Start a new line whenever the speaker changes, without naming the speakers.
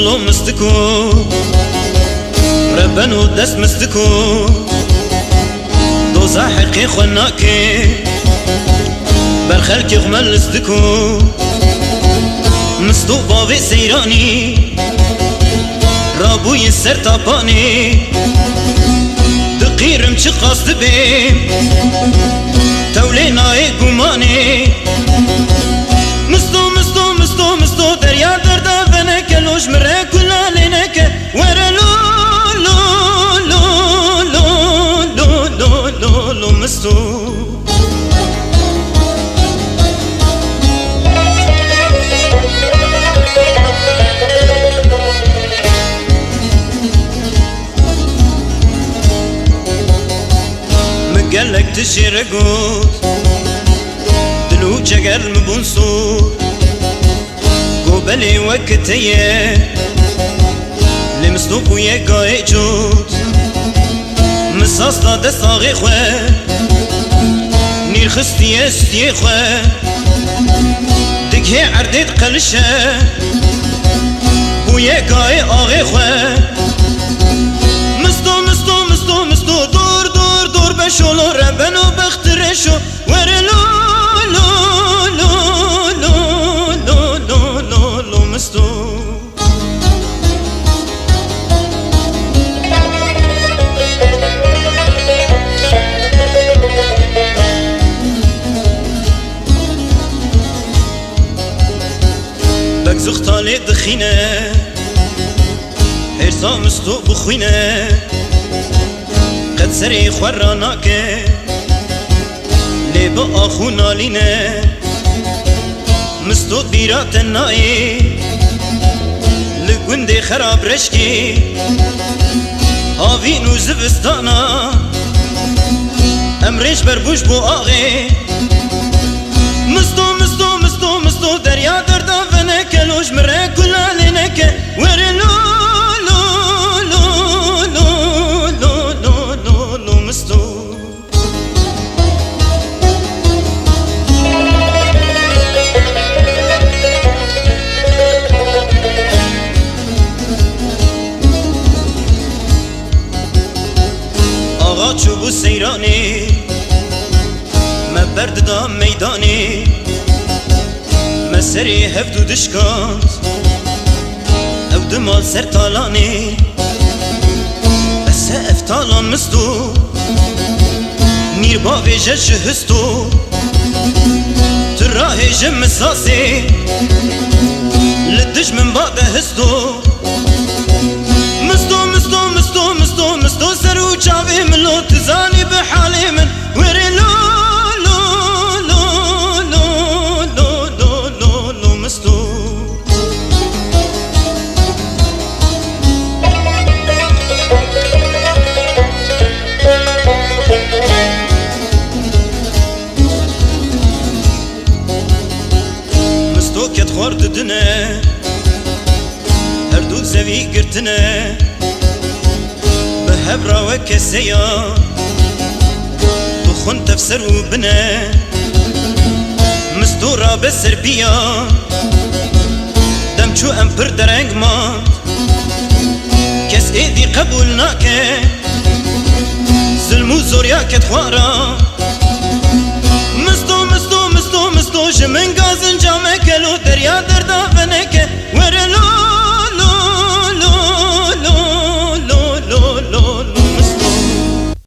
لو مستكو ربنا دست مستكو دوزا حقي خناكي برخلكي غمل استكو مستو بابي سيراني رابوي السر تاباني دقيرم چه قصد بيم تولينا اي قماني مستو دريا دردا بنك لوش مرة كلا لينك ورا لو مستو مقالك تشيرقوت دلو جقر مبونسو قبلي وقتيه لمسلوب ويا قاي جود مساس لا دستاغي خواه نير خستي استي خواه دكي عرديت قلشه ويا قاي آغي خواه مستو دور بشولو ربنو بخترشو ورلو مستو بك زختالي دخينه حرصا مستو بخوينه قد سري خوراناك لي بآخو نالينه مستو بيرات النائي لقندي خراب رشكي هاوين وزبستانا امريش بربوش بو آغي مستو دريا دردا فنك لوش مرة كلا لينك ورلو مستو چوبو سیرانی ما برد دا میدانی ما سری هفت و دشکات او دمال سر تالانی بس افتالان مستو نیر باوی جش هستو تراه جم مساسی لدش من بعد هستو مستو سرو چاوی ملو تزانی بحالی من وری لو مستو مستو کت خورد دنه هر دو زوی گرتنه هبرا وكسيا تخون تفسر وبنا مستورة بسربيا دمشو امبر درنگ ما كس ايدي قبولناك ظلمو زوريا كتخوارا مستو جمن غازن جا